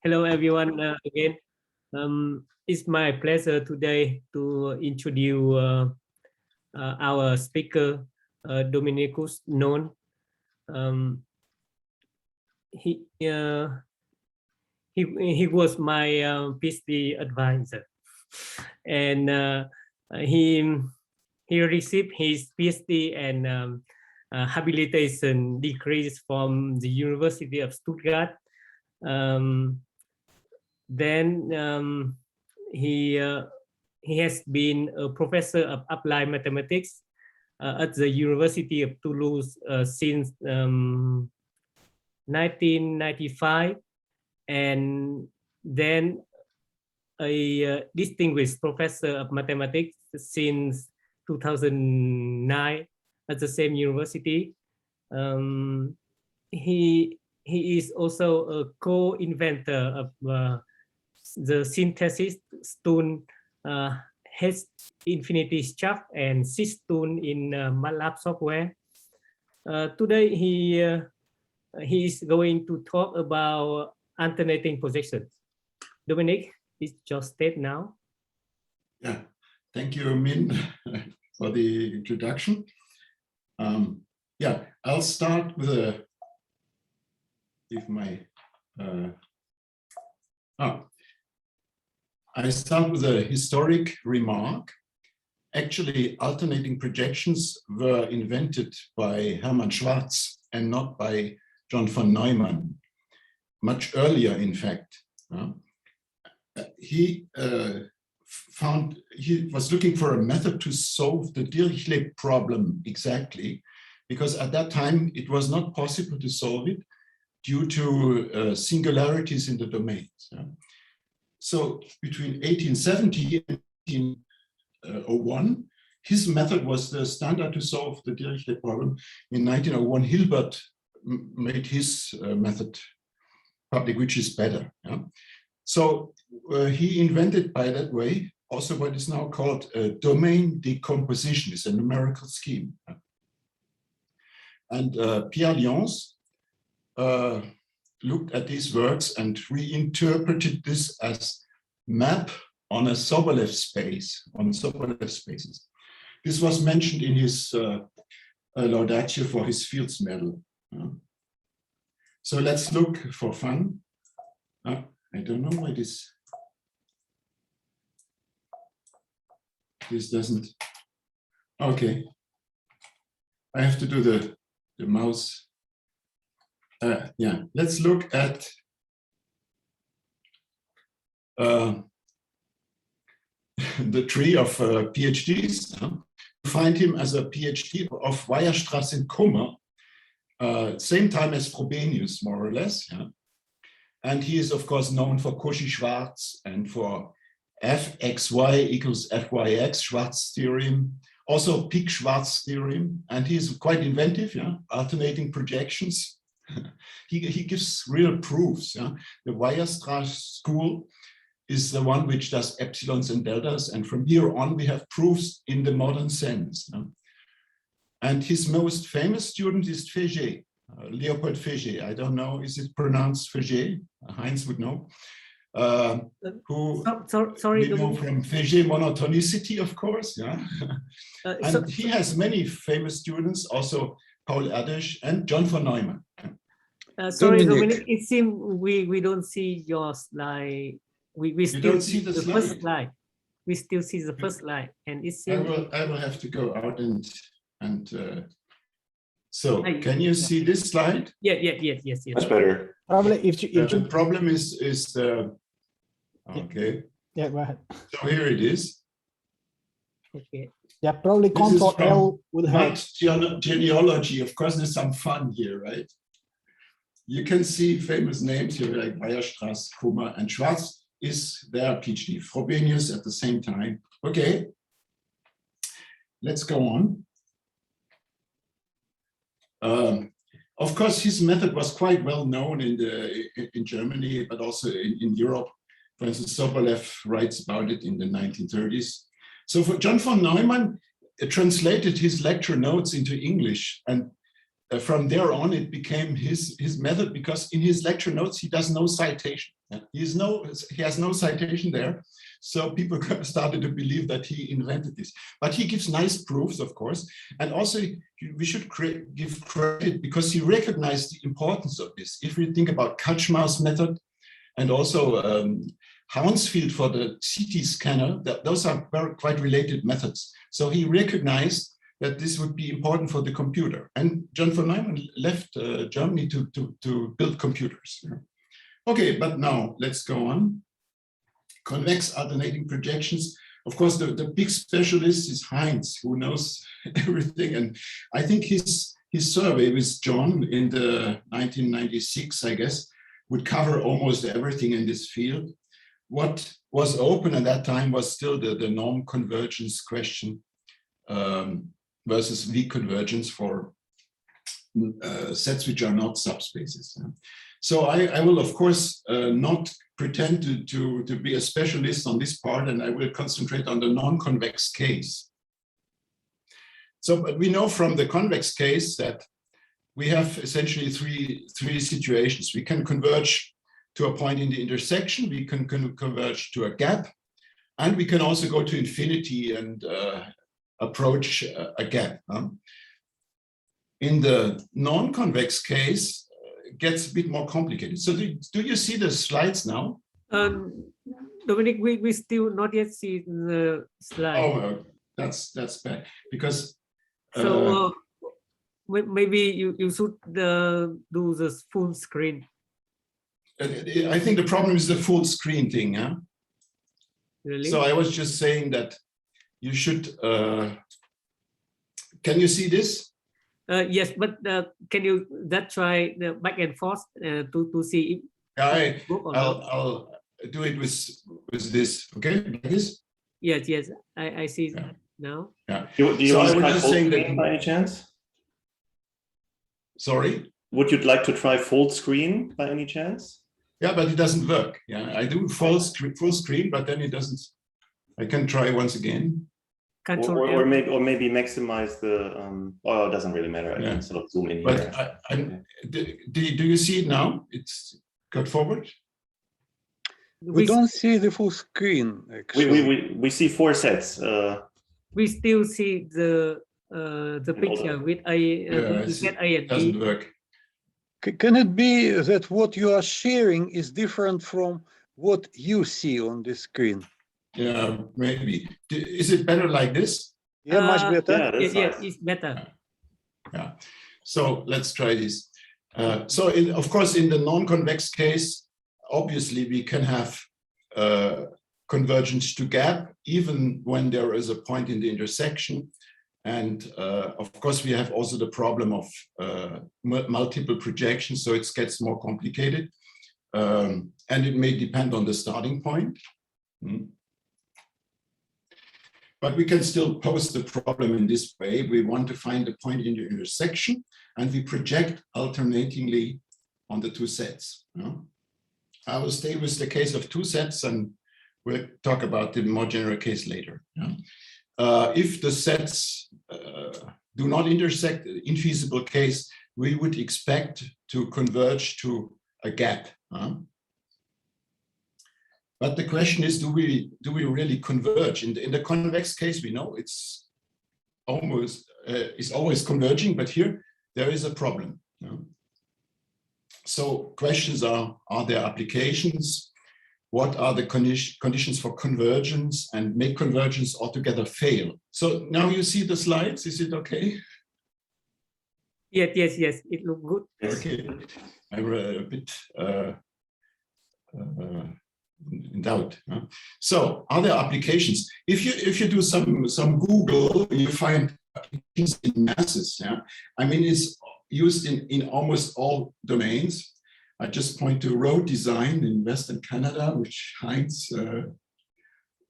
Hello, everyone, again. It's my pleasure today to introduce our speaker, Dominikus Noll. He was my PhD advisor, and he received his PhD and habilitation degrees from the University of Stuttgart. Then he has been a professor of applied mathematics at the University of Toulouse since 1995, and then a distinguished professor of mathematics since 2009 at the same university. He is also a co-inventor of the synthesis stone H-infinity shaft and SysStone in MATLAB software. Today he is going to talk about alternating projections. Dominic, it's your stage now. Yeah, thank you, Min, for the introduction. Yeah, I'll start with a I start with a historic remark. Actually, alternating projections were invented by Hermann Schwarz and not by John von Neumann, much earlier, in fact. He was looking for a method to solve the Dirichlet problem exactly, because at that time it was not possible to solve it due to singularities in the domains. So between 1870 and 1901, his method was the standard to solve the Dirichlet problem. In 1901, Hilbert made his method public, which is better. So he invented by that way also what is now called domain decomposition. It's a numerical scheme. And Pierre Lyons looked at these works and reinterpreted this as map on a Sobolev space, on Sobolev spaces. This was mentioned in his laudatio for his Fields Medal. So let's look for fun. I don't know why this doesn't. Okay, I have to do the mouse. Yeah, let's look at the tree of PhDs. Find him as a PhD of Weierstrass in Kummer, same time as Frobenius, more or less. And he is, of course, known for Cauchy-Schwarz and for Fxy equals Fyx, Schwarz theorem, also Pick-Schwarz theorem. And he's quite inventive, alternating projections. He gives real proofs. The Weierstrass school is the one which does epsilons and deltas, and from here on we have proofs in the modern sense. And his most famous student is Fégé, Leopold Fégé. I don't know, is it pronounced Fégé? Heinz would know. Who sorry, we know from Fégé monotonicity, of course. And he has many famous students, also Paul Erdős and John von Neumann. Sorry, Dominic, it seems we don't see your slide. We still see the first slide. We still see the first slide, and it seems I will have to go out and so can you see this slide? Yes. Much better. Probably if the problem is the okay. Yeah, go ahead. So here it is. Okay. Yeah, probably Control L would help. Genealogy, of course, there's some fun here, right? You can see famous names here like Weierstrass, Kummer, and Schwarz is their PhD. Frobenius at the same time. Okay, let's go on. Of course, his method was quite well known in Germany, but also in Europe. For instance, Sobolev writes about it in the 1930s. So for John von Neumann translated his lecture notes into English and from there on, it became his method, because in his lecture notes, he does no citation. He has no citation there. So people started to believe that he invented this. But he gives nice proofs, of course. And also, we should give credit because he recognized the importance of this. If we think about Kaczmar's method and also Hounsfield for the CT scanner, those are quite related methods. So he recognized that this would be important for the computer. And John von Neumann left Germany to build computers. Okay, but now let's go on. Convex alternating projections. Of course, the big specialist is Heinz, who knows everything. And I think his survey with John in the 1996, I guess, would cover almost everything in this field. What was open at that time was still the norm convergence question versus V convergence for sets which are not subspaces. So I will, of course, not pretend to be a specialist on this part, and I will concentrate on the non-convex case. So, but we know from the convex case that we have essentially three situations. We can converge to a point in the intersection, we can converge to a gap, and we can also go to infinity and approach a gap. In the non-convex case, it gets a bit more complicated. So do you see the slides now? Dominic, we still not yet see the slide. Oh, that's bad, because so maybe you should do the full screen. I think the problem is the full screen thing. Yeah. Really? So I was just saying that you should. Can you see this? Yes, but can you try the back and forth to see if I'll do it with this. Okay, like this. Yes, I see now. Yeah. Do you So want I to was try just full saying screen that. by any chance? Sorry. Would you like to try full screen by any chance? Yeah, but it doesn't work. Yeah, I do full screen, but then it doesn't. I can try once again. Or maybe maximize the. Oh, it doesn't really matter. I can sort of zoom in here. But do you see it now? It's got forward. We don't see the full screen. Actually. We see four sets. We still see the picture with A and Doesn't B. work. Can it be that what you are sharing is different from what you see on the screen? Yeah, maybe. Is it better like this? Yeah, much better. Yes, it's better. Yeah. So let's try this. So of course, in the non-convex case, obviously we can have convergence to gap, even when there is a point in the intersection. And of course, we have also the problem of multiple projections, so it gets more complicated. And it may depend on the starting point. But we can still pose the problem in this way. We want to find a point in the intersection, and we project alternatingly on the two sets. I will stay with the case of two sets, and we'll talk about the more general case later. If the sets do not intersect, infeasible case, we would expect to converge to a gap. But the question is, do we really converge? In the convex case, we know it's always converging, but here there is a problem. So questions are there applications? What are the conditions for convergence, and make convergence altogether fail? So now you see the slides, is it okay? Yes, it looks good. Okay, I'm a bit in doubt. So are there applications? If you do some Google, you find applications in masses. I mean, it's used in almost all domains. I just point to road design in Western Canada, which Heinz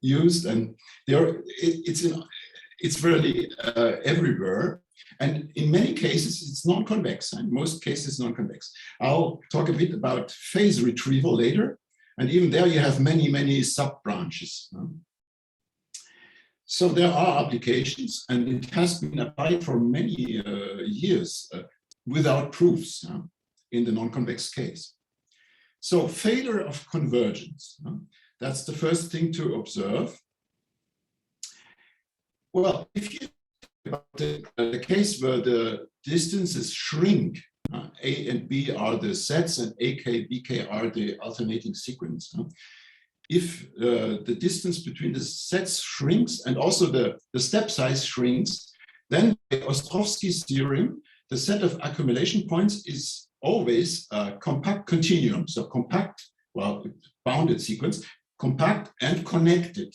used, and it's really everywhere. And in many cases, it's non-convex. In most cases, non-convex. I'll talk a bit about phase retrieval later. And even there, you have many sub-branches. So there are applications, and it has been applied for many years. without proofs in the non-convex case. So failure of convergence, that's the first thing to observe. Well, if you think about the case where the distances shrink, A and B are the sets and AK, BK are the alternating sequence. If the distance between the sets shrinks and also the step size shrinks, then by Ostrovsky's theorem, the set of accumulation points is always a compact continuum. So compact, well, bounded sequence, compact and connected.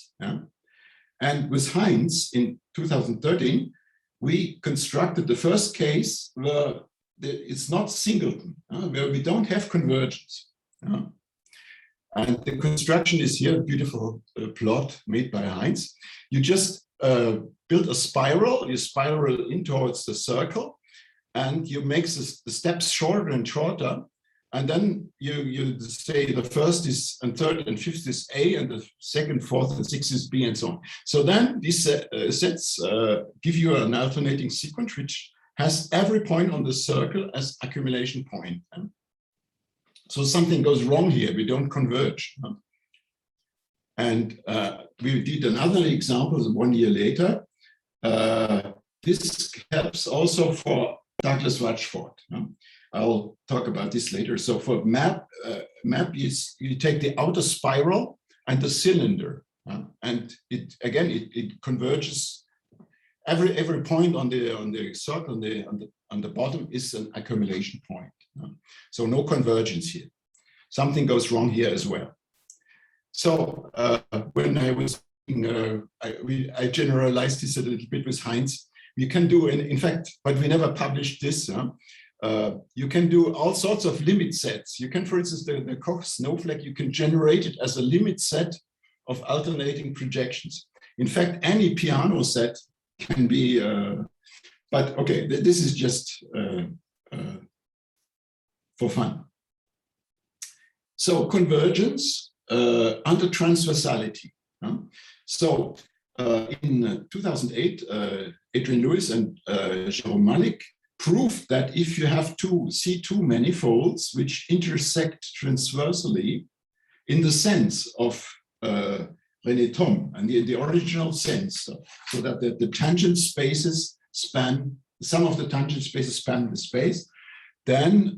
And with Heinz in 2013, we constructed the first case where it's not singleton, where we don't have convergence. And the construction is here, a beautiful plot made by Heinz. You just build a spiral, you spiral in towards the circle, and you make the steps shorter and shorter. And then you say the first is, and third and fifth is A, and the second, fourth, and sixth is B, and so on. So then these sets give you an alternating sequence which has every point on the circle as accumulation point. So something goes wrong here, we don't converge. And we did another example 1 year later. This helps also for Douglas Watchford. I'll talk about this later. So for map is you take the outer spiral and the cylinder, and it converges. Every point on the circle on the bottom is an accumulation point. So no convergence here. Something goes wrong here as well. So when I was I generalized this a little bit with Heinz. You can do, in fact, but we never published this. You can do all sorts of limit sets. You can, for instance, the Koch snowflake, you can generate it as a limit set of alternating projections. In fact, any piano set can be, but okay, this is just for fun. So convergence under transversality. So in 2008, Adrian Lewis and Jerome Malik proved that if you have two C2 manifolds which intersect transversally in the sense of René Thom, and the original sense, so that the tangent spaces span, some of the tangent spaces span the space, then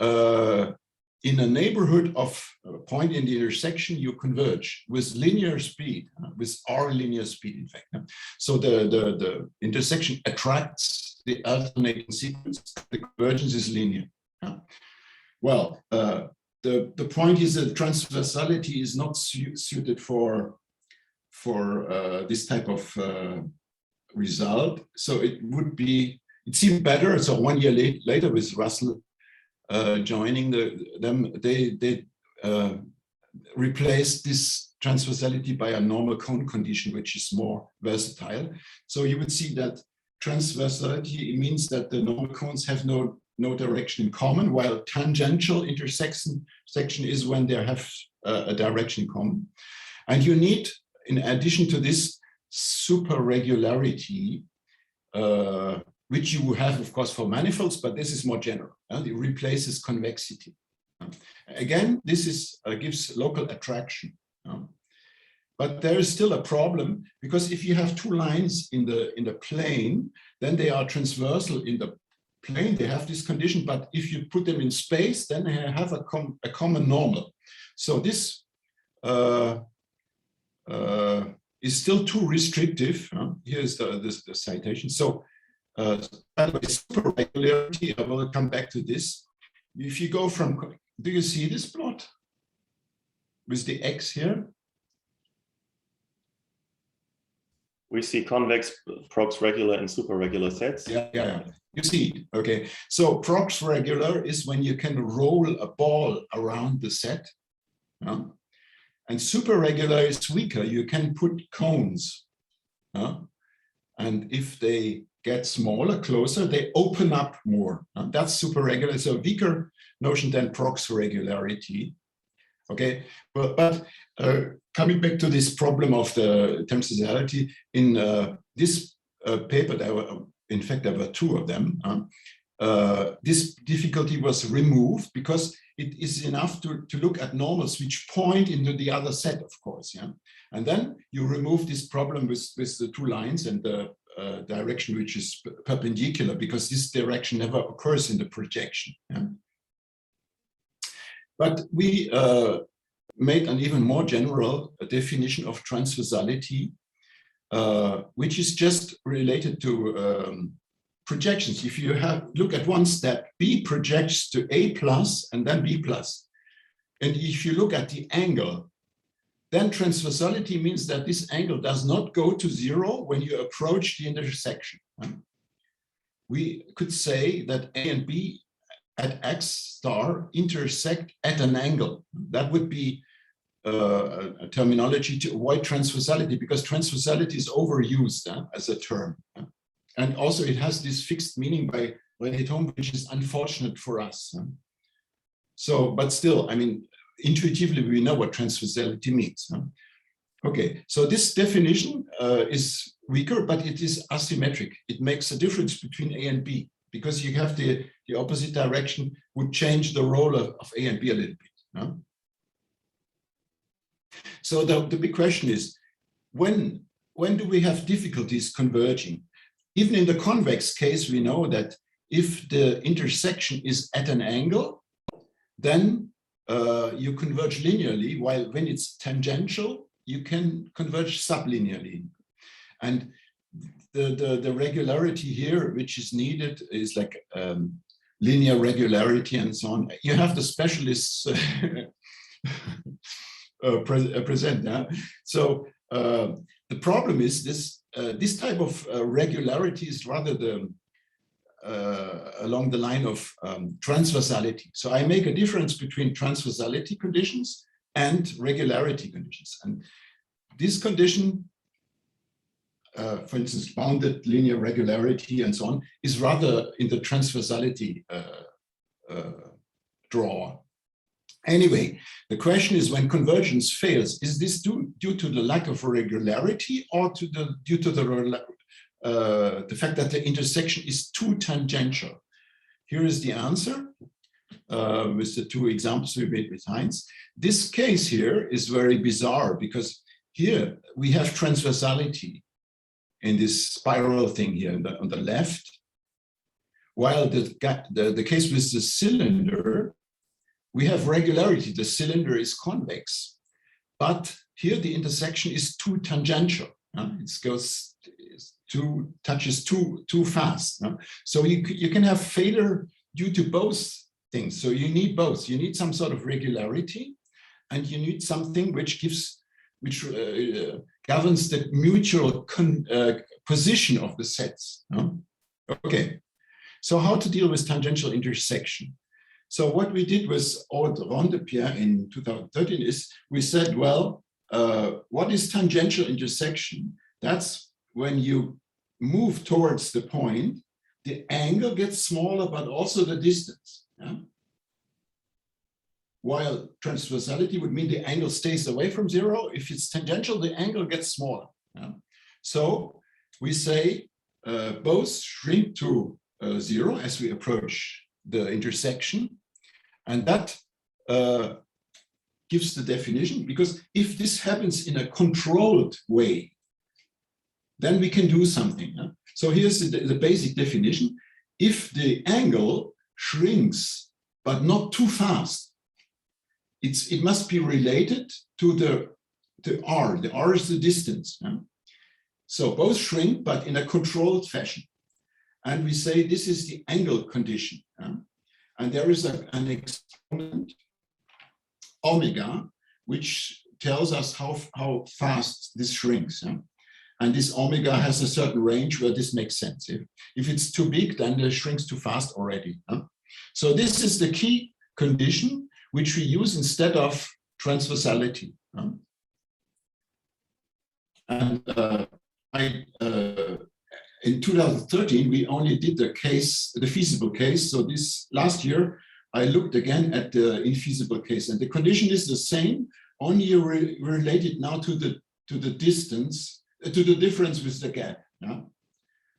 in a neighborhood of a point in the intersection, you converge with linear speed, with R linear speed, in fact. So the intersection attracts the alternating sequence, the convergence is linear. Well, the point is that transversality is not suited for this type of result. So it seemed better. So 1 year later with Russell joining them, they replaced this transversality by a normal cone condition, which is more versatile. So you would see that transversality means that the normal cones have no direction in common, while tangential intersection is when they have a direction in common. And you need, in addition to this, super regularity, which you have, of course, for manifolds, but this is more general. It replaces convexity. Again, this gives local attraction. But there is still a problem, because if you have two lines in the plane, then they are transversal in the plane. They have this condition, but if you put them in space, then they have a common normal. So this is still too restrictive. Here's the citation. So by the way, super regularity, I will come back to this. If you go from, do you see this plot with the X here? We see convex, prox regular, and super regular sets. Yeah. You see, okay. So prox regular is when you can roll a ball around the set. And super regular is weaker. You can put cones. And if they get smaller, closer, they open up more. That's super regular. It's a weaker notion than prox regularity. Okay, but coming back to this problem of the transversality, in this paper, in fact, there were two of them. this difficulty was removed because it is enough to look at normals which point into the other set, of course. Yeah, and then you remove this problem with the two lines and the direction which is perpendicular, because this direction never occurs in the projection. Yeah? But we made an even more general definition of transversality, which is just related to projections. If you look at one step, B projects to A plus and then B plus. And if you look at the angle, then transversality means that this angle does not go to zero when you approach the intersection. We could say that A and B at X star intersect at an angle. That would be a terminology to avoid transversality, because transversality is overused as a term. And also it has this fixed meaning by Retrieval, which is unfortunate for us. So, but still, I mean, intuitively, we know what transversality means. Okay, so this definition is weaker, but it is asymmetric. It makes a difference between A and B, because you have the opposite direction would change the role of A and B a little bit. So the big question is, when do we have difficulties converging? Even in the convex case, we know that if the intersection is at an angle, then you converge linearly, while when it's tangential, you can converge sublinearly. And the regularity here, which is needed, is like linear regularity and so on. You have the specialists present. Yeah? So the problem is this type of regularity is rather along the line of transversality. So I make a difference between transversality conditions and regularity conditions. And this condition, for instance, bounded linear regularity and so on, is rather in the transversality drawer. Anyway, the question is, when convergence fails, is this due to the lack of regularity, or due to the fact that the intersection is too tangential? Here is the answer with the two examples we made with Heinz. This case here is very bizarre, because here we have transversality in this spiral thing here on the left, while the case with the cylinder, we have regularity. The cylinder is convex, but here the intersection is too tangential. It touches too fast. So you can have failure due to both things. So you need both. You need some sort of regularity, and you need something which governs the mutual position of the sets. Okay. So how to deal with tangential intersection? So what we did with Aude Rondepierre in 2013 is we said, well, what is tangential intersection? That's when you move towards the point, the angle gets smaller, but also the distance. Yeah? While transversality would mean the angle stays away from zero. If it's tangential, the angle gets smaller. Yeah? So we say both shrink to zero as we approach the intersection. And that gives the definition, because if this happens in a controlled way, then we can do something. Yeah? So here's the basic definition. If the angle shrinks, but not too fast, it must be related to the R. The R is the distance. Yeah? So both shrink, but in a controlled fashion. And we say this is the angle condition. Yeah? And there is an exponent, omega, which tells us how fast this shrinks. Yeah? And this omega has a certain range where this makes sense. If it's too big, then it shrinks too fast already. Yeah? So this is the key condition which we use instead of transversality. Yeah? And in 2013, we only did the feasible case. So this last year, I looked again at the infeasible case, and the condition is the same, only related now to the distance, to the difference with the gap. Yeah?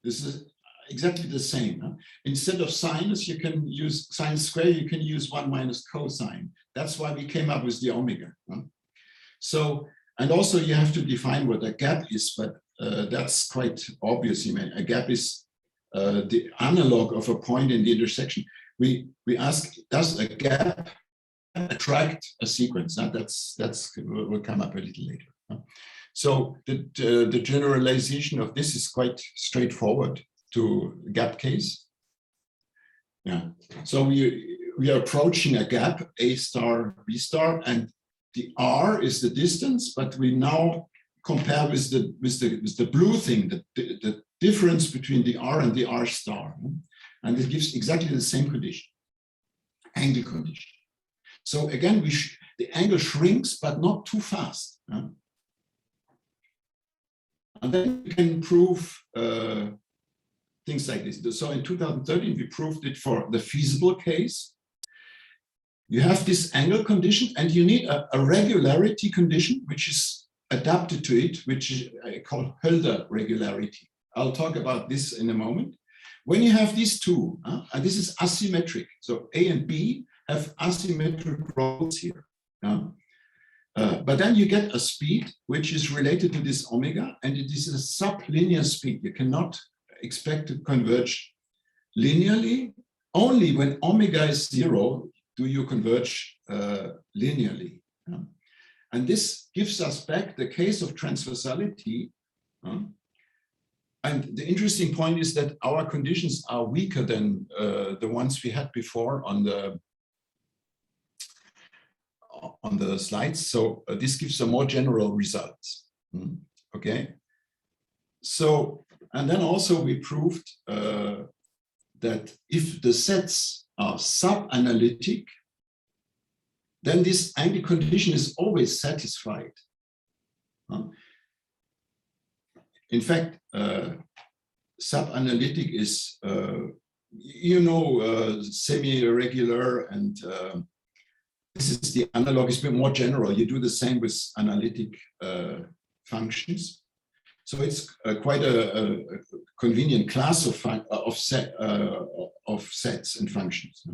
This is exactly the same. Huh? Instead of sinus, you can use sine squared, you can use 1 minus cosine. That's why we came up with the omega. Huh? So, and also you have to define what a gap is, but that's quite obvious. A gap is the analog of a point in the intersection. We ask, does a gap attract a sequence? Now that's will come up a little later. Huh? So the generalization of this is quite straightforward to gap case. Yeah. So we are approaching a gap, A star, B star, and the R is the distance, but we now compare with the blue thing, the difference between the R and the R star. And it gives exactly the same condition, angle condition. So again, the angle shrinks, but not too fast. Huh? And then you can prove things like this. So in 2013, we proved it for the feasible case. You have this angle condition, and you need a regularity condition, which is adapted to it, which is called Hölder regularity. I'll talk about this in a moment. When you have these two, and this is asymmetric, so A and B have asymmetric roles here. But then you get a speed which is related to this omega, and it is a sublinear speed. You cannot expect to converge linearly. Only when omega is 0 do you converge linearly. And this gives us back the case of transversality. And the interesting point is that our conditions are weaker than the ones we had before on the slides. So this gives a more general results. Okay. So, and then also we proved that if the sets are sub-analytic, then this angle condition is always satisfied. In fact, sub-analytic is, semi-irregular, and this is the analog, is a bit more general. You do the same with analytic functions. So it's quite a convenient class of sets and functions.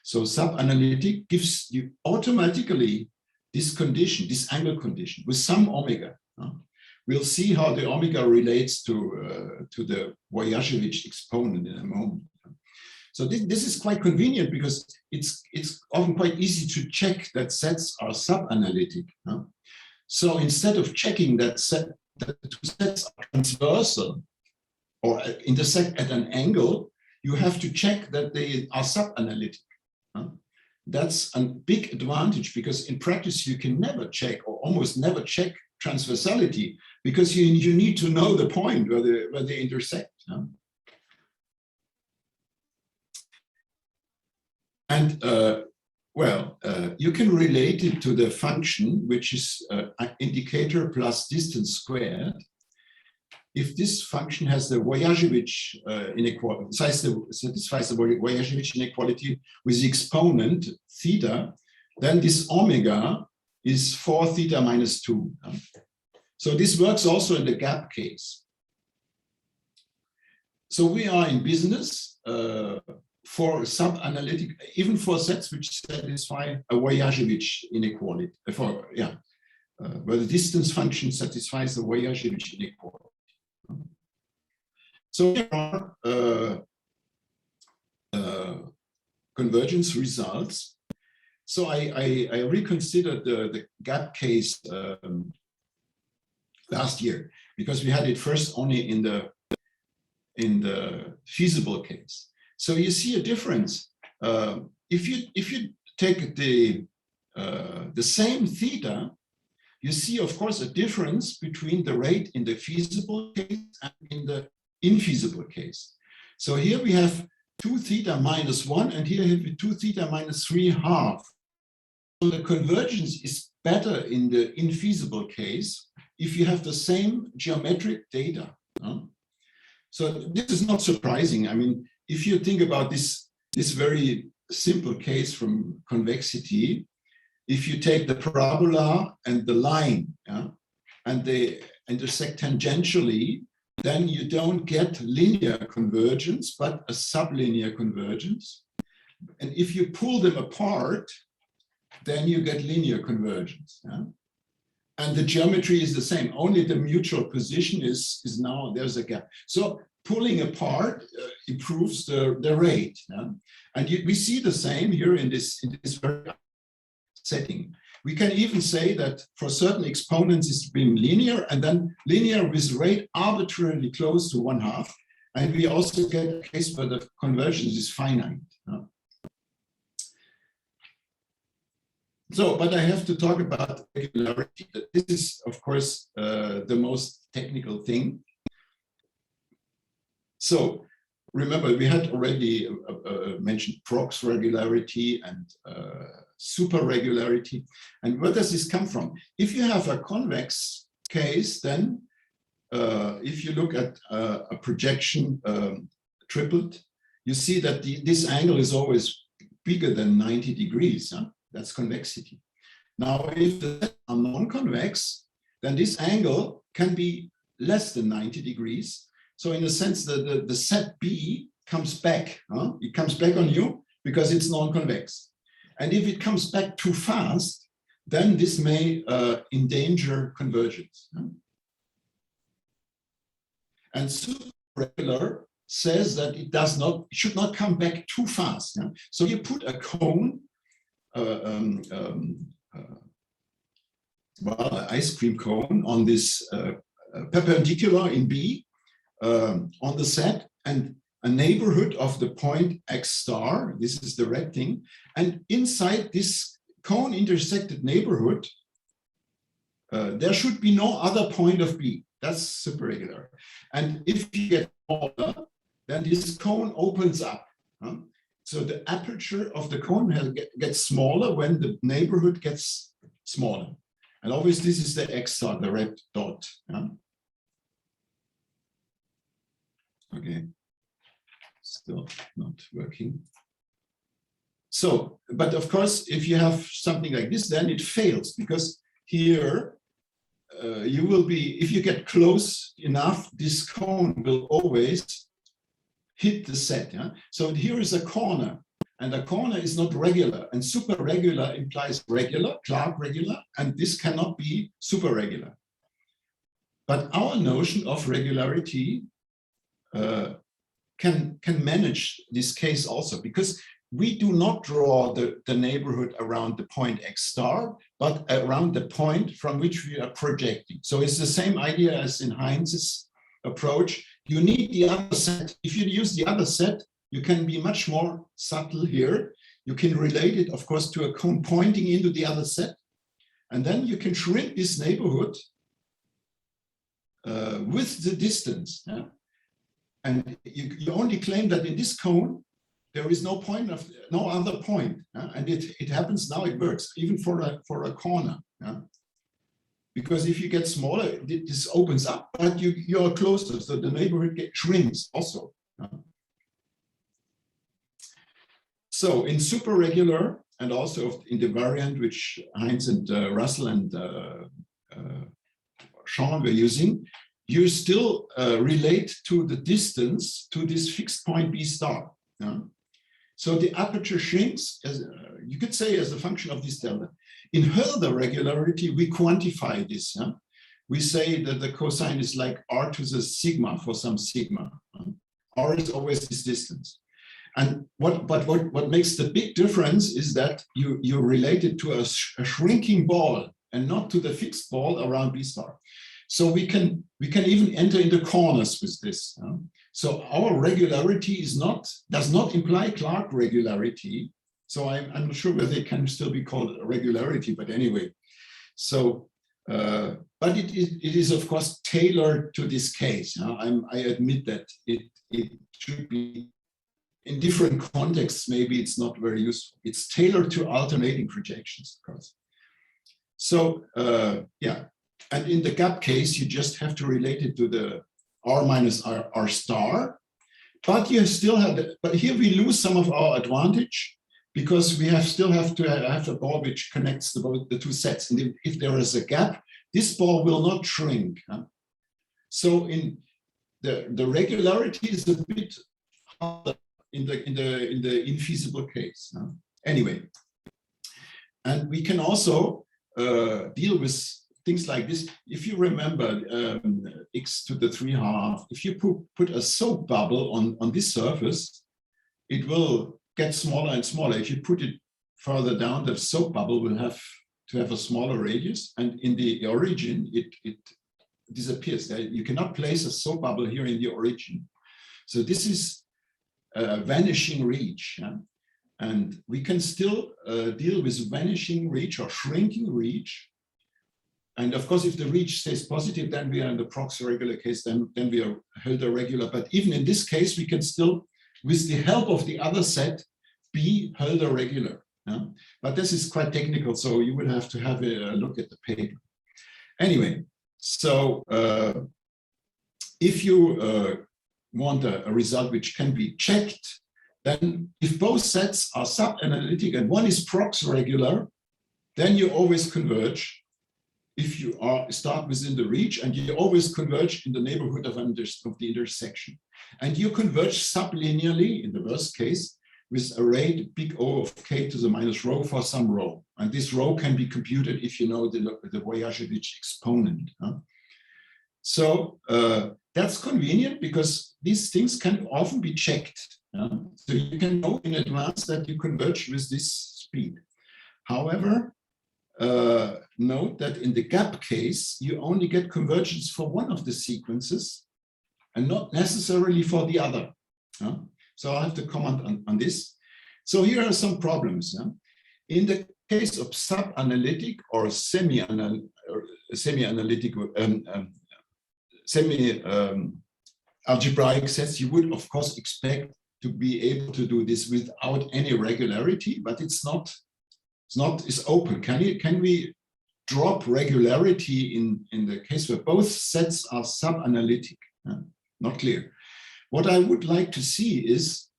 So sub-analytic gives you automatically this condition, this angle condition with some omega. We'll see how the omega relates to the Lojasiewicz exponent in a moment. So this is quite convenient because it's often quite easy to check that sets are sub-analytic. So instead of checking that the two sets are transversal or intersect at an angle, you have to check that they are sub-analytic. That's a big advantage because in practice you can never check or almost never check transversality because you need to know the point where they intersect. And you can relate it to the function, which is indicator plus distance squared. If this function has the Lojasiewicz inequality, satisfies the Lojasiewicz inequality with the exponent theta, then this omega is 4 theta minus 2. So this works also in the gap case. So we are in business for sub-analytic, even for sets which satisfy a Lojasiewicz inequality, where the distance function satisfies the Lojasiewicz inequality. So here are convergence results. So I reconsidered the gap case last year because we had it first only in the feasible case. So you see a difference. If you take the same theta, you see, of course, a difference between the rate in the feasible case and in the infeasible case. So here we have 2 theta minus 1, and here we have 2 theta minus 3/2. So the convergence is better in the infeasible case if you have the same geometric data. So this is not surprising. I mean, if you think about this very simple case from convexity, if you take the parabola and the line, and they intersect tangentially, then you don't get linear convergence, but a sublinear convergence. And if you pull them apart, then you get linear convergence. Yeah? And the geometry is the same, only the mutual position is now, there's a gap. So pulling apart improves the rate. Yeah? And we see the same here in this very setting. We can even say that for certain exponents it's been linear, and then linear with rate arbitrarily close to 1/2. And we also get a case where the convergence is finite. Yeah? So, but I have to talk about regularity. This is, of course, the most technical thing. So, remember, we had already mentioned prox regularity and super regularity. And where does this come from? If you have a convex case, then if you look at a projection triplet, you see that this angle is always bigger than 90 degrees. Huh? That's convexity. Now, if the sets are non-convex, then this angle can be less than 90 degrees. So in a sense, the set B comes back. Huh? It comes back on you because it's non-convex. And if it comes back too fast, then this may endanger convergence. Huh? And super-regular says that it should not come back too fast. Yeah? So you put a cone, well, an ice cream cone on this perpendicular in B on the set, and a neighborhood of the point X star. This is the red thing. And inside this cone intersected neighborhood, there should be no other point of B. That's super regular. And if you get smaller, then this cone opens up. Huh? So the aperture of the cone gets smaller when the neighborhood gets smaller. And obviously this is the X star, the red dot. Yeah? Okay, still not working. So, but of course, if you have something like this, then it fails, because here you will be, if you get close enough, this cone will always hit the set. Yeah? So here is a corner, and a corner is not regular, and super regular implies regular, Clark regular, and this cannot be super regular. But our notion of regularity can manage this case also, because we do not draw the neighborhood around the point X star, but around the point from which we are projecting. So it's the same idea as in Heinz's approach. You need the other set. If you use the other set, you can be much more subtle here. You can relate it, of course, to a cone pointing into the other set. And then you can shrink this neighborhood with the distance. Yeah? And you only claim that in this cone, there is no other point. Yeah? And it happens now, it works, even for a corner. Yeah? Because if you get smaller, this opens up, but you are closer, so the neighborhood shrinks also. So in super regular, and also in the variant which Heinz and Russell and Sean were using, you still relate to the distance to this fixed point B star. Yeah? So the aperture shrinks, as you could say, as a function of this delta. In Hölder regularity, we quantify this. Yeah? We say that the cosine is like r to the sigma for some sigma. R is always this distance. And what makes the big difference is that you relate it to a shrinking ball and not to the fixed ball around B star. So we can even enter into corners with this. So our regularity does not imply Clark regularity. So I'm not sure whether it can still be called a regularity, but anyway. So, but it is of course tailored to this case. I admit that it should be in different contexts. Maybe it's not very useful. It's tailored to alternating projections, of course. So yeah. And in the gap case, you just have to relate it to the r minus r star, but you still have, but here we lose some of our advantage because we still have to have a ball which connects the two sets. And if there is a gap, this ball will not shrink. So the regularity is a bit harder in the infeasible case. Anyway, and we can also deal with things like this. If you remember x to the 3/2, if you put a soap bubble on this surface, it will get smaller and smaller. If you put it further down, the soap bubble will have to have a smaller radius, and in the origin, it disappears. You cannot place a soap bubble here in the origin. So this is a vanishing reach. Yeah? And we can still deal with vanishing reach or shrinking reach. And of course, if the reach stays positive, then we are in the Prox regular case, then we are Hölder regular. But even in this case, we can still, with the help of the other set, be Hölder regular. Yeah? But this is quite technical, so you will have to have a look at the paper. Anyway, so if you want a result which can be checked, then if both sets are sub-analytic and one is Prox regular, then you always converge. If you start within the reach, and you always converge in the neighborhood of the intersection. And you converge sublinearly, in the worst case, with a rate big O of k to the minus rho for some rho. And this rho can be computed if you know the Lojasiewicz exponent. So that's convenient because these things can often be checked. So you can know in advance that you converge with this speed. However, note that in the gap case, you only get convergence for one of the sequences and not necessarily for the other. So I have to comment on this. So here are some problems. In the case of sub-analytic or algebraic sets, you would of course expect to be able to do this without any regularity, but it's open. Can we drop regularity in the case where both sets are sub-analytic? Not clear. What I would like to see is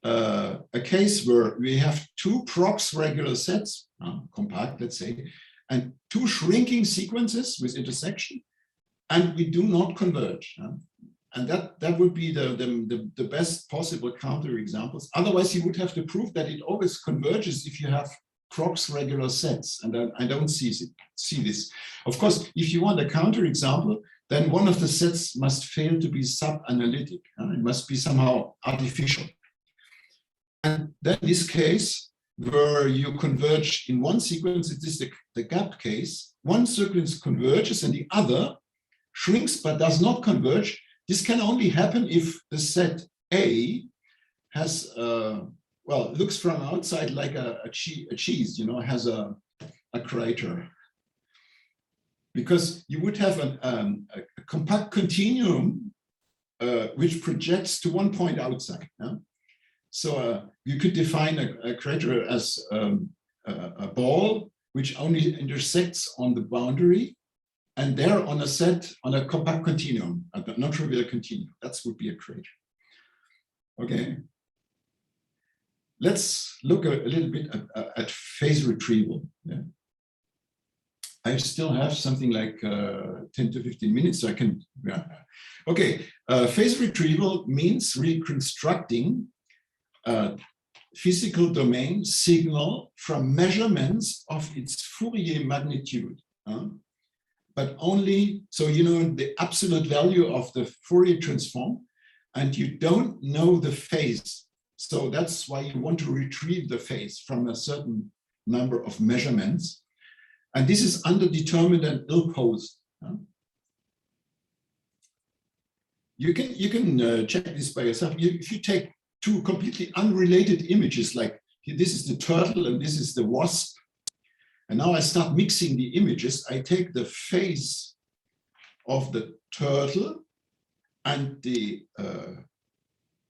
a case where we have two Prox regular sets, compact, let's say, and two shrinking sequences with intersection, and we do not converge. And that would be the best possible counterexamples. Otherwise, you would have to prove that it always converges if you have Prox regular sets, and I don't see this. Of course, if you want a counterexample, then one of the sets must fail to be sub-analytic. It must be somehow artificial. And then this case, where you converge in one sequence, it is the gap case. One sequence converges and the other shrinks but does not converge. This can only happen if the set A has, well, looks from outside like a cheese, has a crater. Because you would have a compact continuum which projects to one point outside. So you could define a crater as a ball which only intersects on the boundary, and there on a compact continuum, a non-trivial continuum. That would be a crater. Okay. Let's look a little bit at phase retrieval. Yeah. I still have something like 10 to 15 minutes, so I can. Yeah. Okay, phase retrieval means reconstructing physical domain signal from measurements of its Fourier magnitude. But only, so you know the absolute value of the Fourier transform, and you don't know the phase. So that's why you want to retrieve the phase from a certain number of measurements. And this is underdetermined and ill-posed. You can check this by yourself. If you take two completely unrelated images, like this is the turtle and this is the wasp, and now I start mixing the images, I take the phase of the turtle and the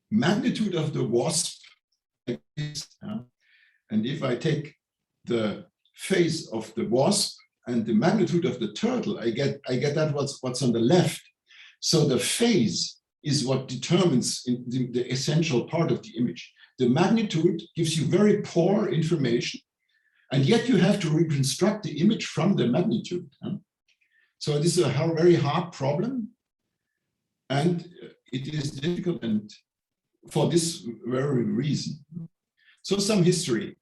magnitude of the wasp, like this, and if I take the phase of the wasp and the magnitude of the turtle, I get that what's on the left. So the phase is what determines the essential part of the image. The magnitude gives you very poor information, and yet you have to reconstruct the image from the magnitude. So this is a very hard problem. And it is difficult, and for this very reason. So some history.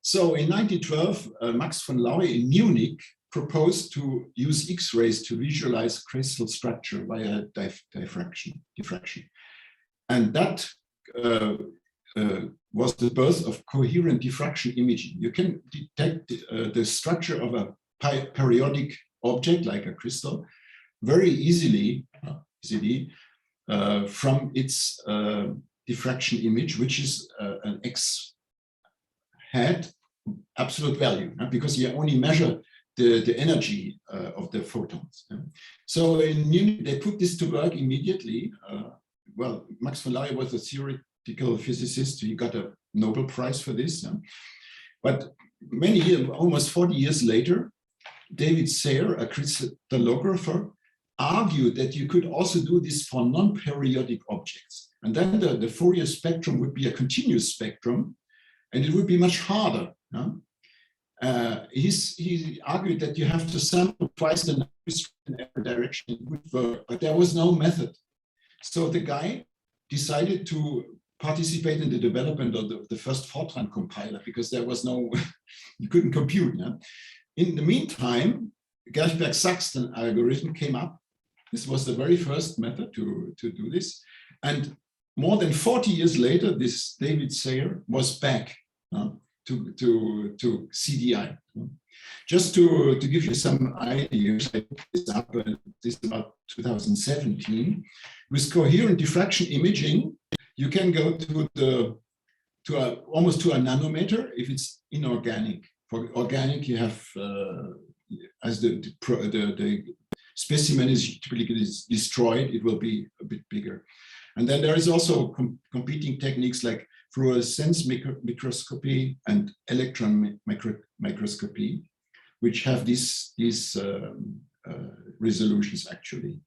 So in 1912, Max von Laue in Munich proposed to use X-rays to visualize crystal structure via diffraction. And that was the birth of coherent diffraction imaging. You can detect the structure of a periodic object like a crystal very easily from its diffraction image, which is an X hat absolute value, because you only measure the energy of the photons. So in Munich, they put this to work immediately. Well, Max von Laue was a theoretical physicist. He got a Nobel Prize for this. But many years, almost 40 years later, David Sayre, a crystallographer, argued that you could also do this for non-periodic objects. And then the Fourier spectrum would be a continuous spectrum, and it would be much harder. He argued that you have to sample twice the number in every direction, it would work, but there was no method. So the guy decided to participate in the development of the first Fortran compiler, because there was no, you couldn't compute. In the meantime, Gerchberg-Saxton algorithm came up. This was the very first method to do this. And more than 40 years later, this David Sayre was back to CDI. Just to give you some ideas, I picked this up, this is about 2017. With coherent diffraction imaging, you can go almost to a nanometer if it's inorganic. For organic, you have, as the specimen is typically destroyed, it will be a bit bigger. And then there is also competing techniques like fluorescence microscopy and electron microscopy, which have these resolutions actually.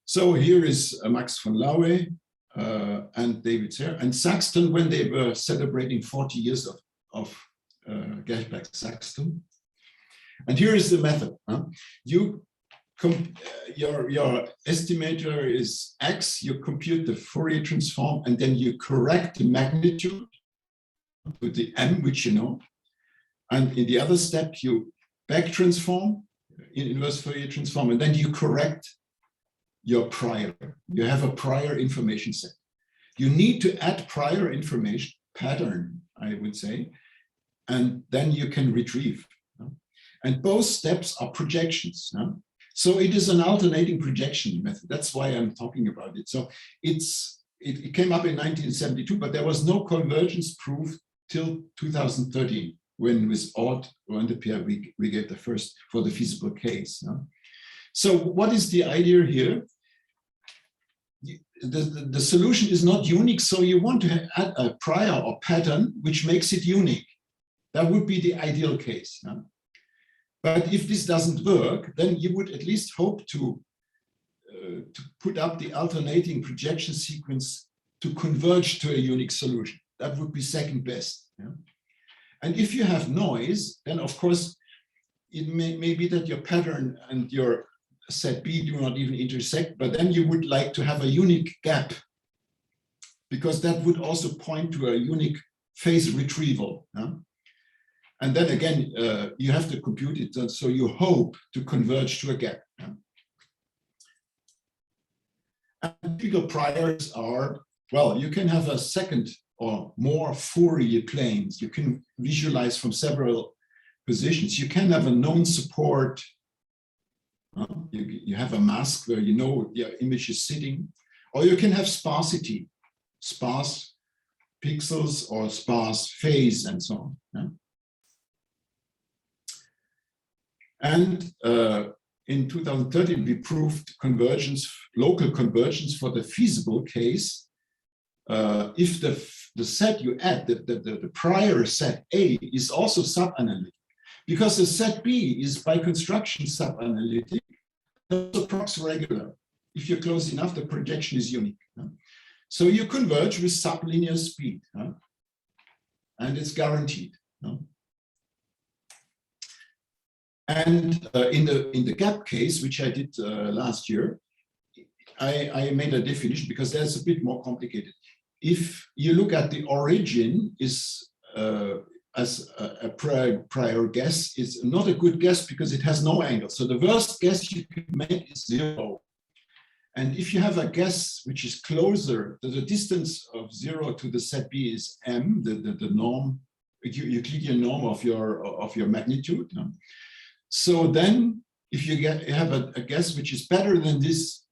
So here is Max von Laue and David Sayre and Saxton when they were celebrating 40 years of Gerchberg-Saxton. And here is the method. Your estimator is X, you compute the Fourier transform, and then you correct the magnitude with the M, which you know. And in the other step, you back transform in inverse Fourier transform, and then you correct your prior. You have a prior information set. You need to add prior information, pattern, I would say, and then you can retrieve. And both steps are projections. So it is an alternating projection method. That's why I'm talking about it. So it came up in 1972, but there was no convergence proof till 2013, when with VAOpt or Untitled we get the first for the feasible case. So what is the idea here? The solution is not unique, so you want to add a prior or pattern which makes it unique. That would be the ideal case. But if this doesn't work, then you would at least hope to put up the alternating projection sequence to converge to a unique solution. That would be second best. And if you have noise, then of course, it may be that your pattern and your set B do not even intersect, but then you would like to have a unique gap, because that would also point to a unique phase retrieval. And then again, you have to compute it, so you hope to converge to a gap. And typical priors are, well, you can have a second or more Fourier planes. You can visualize from several positions. You can have a known support. You have a mask where you know your image is sitting, or you can have sparsity, sparse pixels or sparse phase and so on. And in 2013, we proved convergence, local convergence for the feasible case. If the set you add, the prior set A is also sub-analytic, because the set B is by construction sub-analytic, also prox regular. If you're close enough, the projection is unique. So you converge with sublinear speed, and it's guaranteed. And in the gap case, which I did last year, I made a definition because that's a bit more complicated. If you look at the origin is as a prior guess, is not a good guess because it has no angle. So the worst guess you could make is 0. And if you have a guess which is closer, the distance of 0 to the set B is m, the norm, Euclidean norm of your magnitude. No? So then, if you have a guess which is better than this,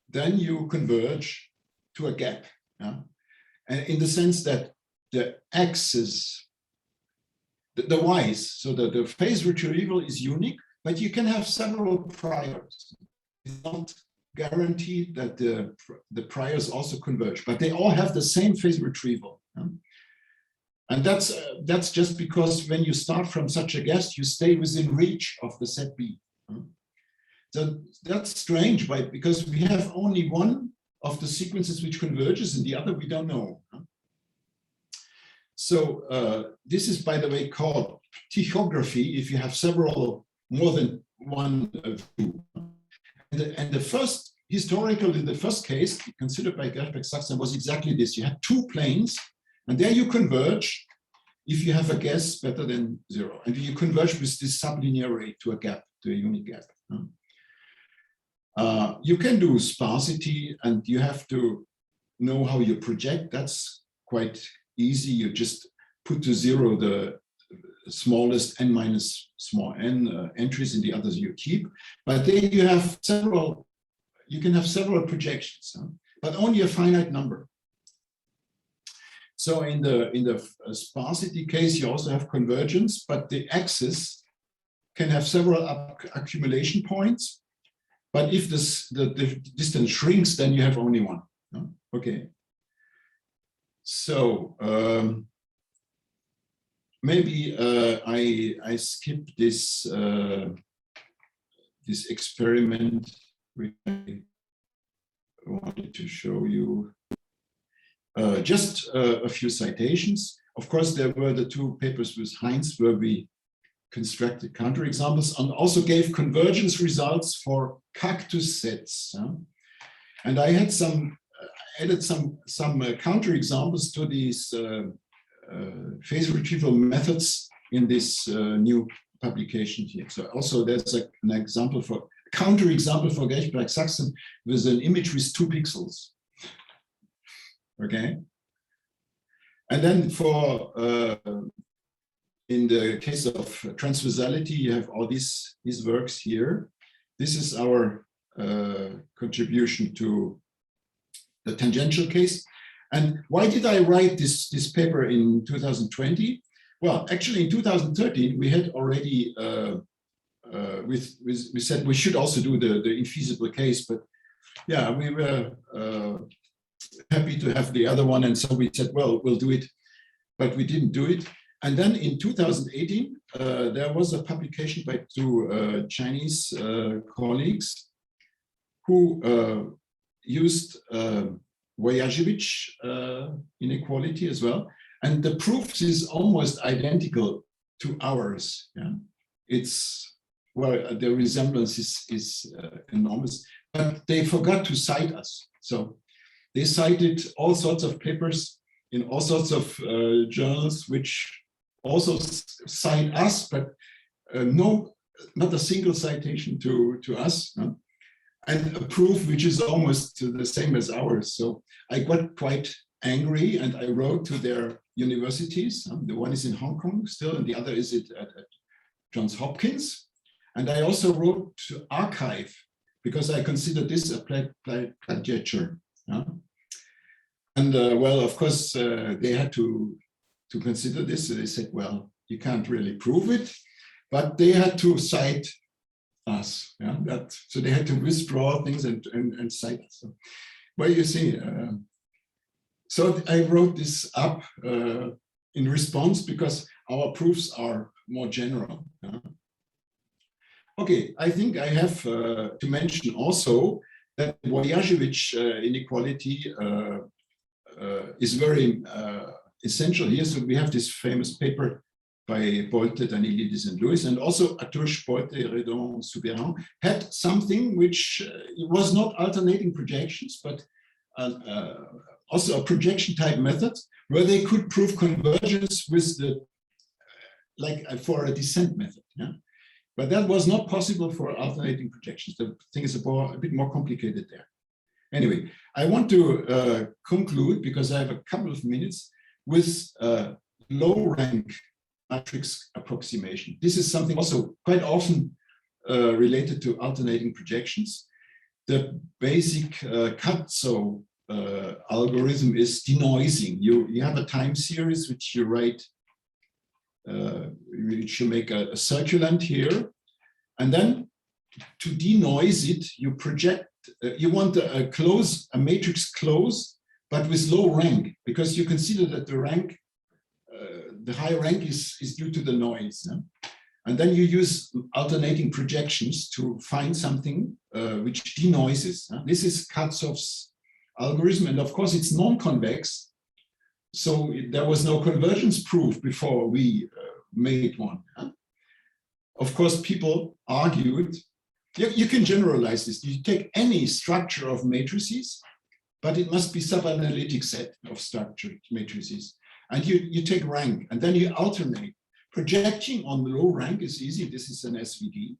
then you converge to a gap. Yeah? And in the sense that the x's, the y's, so the phase retrieval is unique, but you can have several priors. It's not guaranteed that the priors also converge, but they all have the same phase retrieval. Yeah? And that's just because when you start from such a guess, you stay within reach of the set B. So that's strange, right? Because we have only one of the sequences which converges and the other we don't know. So this is, by the way, called tchography if you have more than one view. And the first, historically, the first case considered by Gerchberg-Saxton was exactly this. You had two planes, and there you converge if you have a guess better than 0. And you converge with this sublinearity to a gap, to a unique gap. You can do sparsity, and you have to know how you project. That's quite easy. You just put to 0 the smallest n minus small n entries, and the others you keep. But then you have you can have several projections, but only a finite number. So in the sparsity case, you also have convergence, but the axis can have several accumulation points. But if the distance shrinks, then you have only one. Okay. So maybe I skip this this experiment which I wanted to show you. Just a few citations. Of course, there were the two papers with Heinz where we constructed counterexamples and also gave convergence results for cactus sets. And I had added some counterexamples to these phase retrieval methods in this new publication here. So also there's an example for counterexample for Gerchberg-Saxton with an image with 2 pixels. Okay, and then for in the case of transversality, you have all these works here. This is our contribution to the tangential case. And why did I write this paper in 2020? Well, actually, in 2013 we had already we said we should also do the infeasible case, but yeah, we were happy to have the other one, and so we said, well, we'll do it, but we didn't do it. And then in 2018, there was a publication by 2 Chinese colleagues who used Lojasiewicz inequality as well, and the proof is almost identical to ours. Yeah, it's the resemblance is enormous, but they forgot to cite us. So they cited all sorts of papers in all sorts of journals, which also cite us, but not a single citation to us, and a proof which is almost the same as ours. So I got quite angry, and I wrote to their universities. The one is in Hong Kong still, and the other is at Johns Hopkins. And I also wrote to Archive, because I consider this a plagiature. And well, of course, they had to consider this. So they said, well, you can't really prove it, but they had to cite us. Yeah, so they had to withdraw things and cite us. So, well, you see, so I wrote this up in response because our proofs are more general. Okay, I think I have to mention also that Lojasiewicz inequality is very essential here. So we have this famous paper by Bolte, Danilidis, and Lewis, and also Atouche, Bolte, Redon, Souberan had something which was not alternating projections, but also a projection type method where they could prove convergence with the, like for a descent method. Yeah? But that was not possible for alternating projections. The thing is a bit more complicated there. Anyway, I want to conclude, because I have a couple of minutes, with low rank matrix approximation. This is something also quite often related to alternating projections. The basic Cadzow algorithm is denoising. You have a time series which you write, which you make a circulant here, and then to denoise it, you project. You want a matrix close, but with low rank, because you consider that the rank, the high rank is due to the noise. Yeah? And then you use alternating projections to find something which denoises. This is Cadzow's algorithm, and of course it's non-convex. So there was no convergence proof before we made one. Yeah? Of course, people argued, you can generalize this. You take any structure of matrices, but it must be sub-analytic set of structured matrices. And you take rank, and then you alternate. Projecting on the low rank is easy. This is an SVD.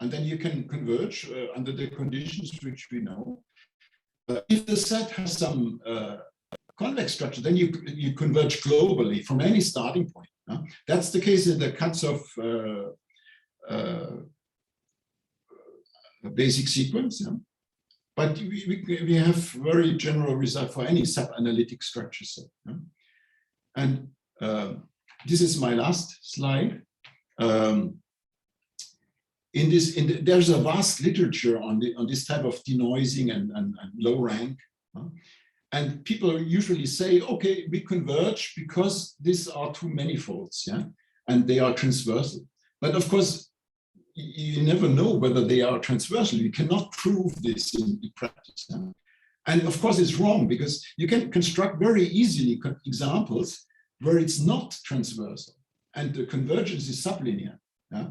And then you can converge under the conditions which we know. If the set has some convex structure, then you converge globally from any starting point. That's the case in the Cadzow basic sequence. Yeah? But we have very general result for any sub-analytic structure set. Yeah? And this is my last slide. There's a vast literature on this type of denoising and low rank. And people usually say, okay, we converge because these are two manifolds, yeah, and they are transversal. But of course, you never know whether they are transversal. You cannot prove this in practice. Yeah? And of course, it's wrong, because you can construct very easily examples where it's not transversal, and the convergence is sublinear. Yeah?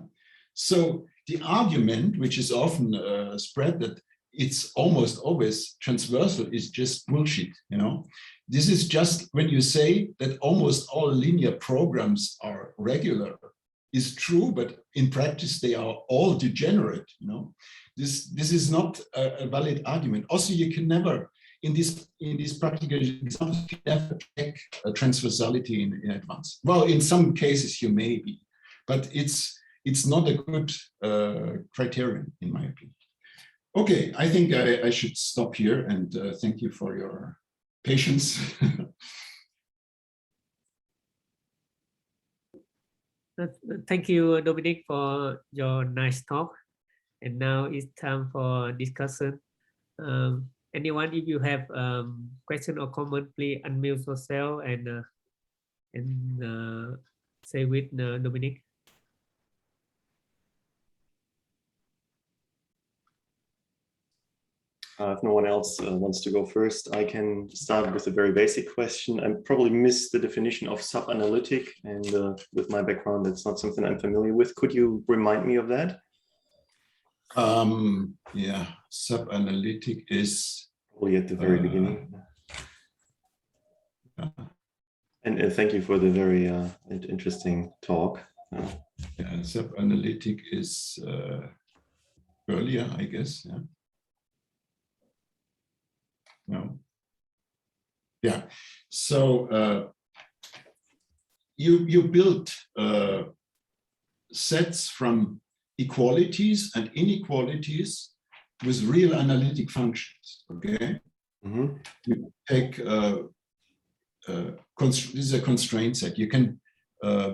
So the argument, which is often spread, that it's almost always transversal, is just bullshit. You know, this is just when you say that almost all linear programs are regular, is true, but in practice they are all degenerate. You know, this is not a valid argument. Also, you can never in these practical examples you can never check transversality in advance. Well, in some cases you may be, but it's not a good criterion in my opinion. Okay, I think I should stop here, and thank you for your patience. Thank you, Dominic, for your nice talk. And now it's time for discussion. Anyone, if you have question or comment, please unmute yourself and say with Dominic. If no one else wants to go first, I can start with a very basic question. I probably missed the definition of sub-analytic, and with my background, that's not something I'm familiar with. Could you remind me of that? Yeah, sub-analytic is probably at the very beginning. And thank you for the very interesting talk. Yeah, sub-analytic is earlier, I guess. Yeah. No. Yeah. So you build sets from equalities and inequalities with real analytic functions. Okay. Mm-hmm. You take this is a constraint set. You can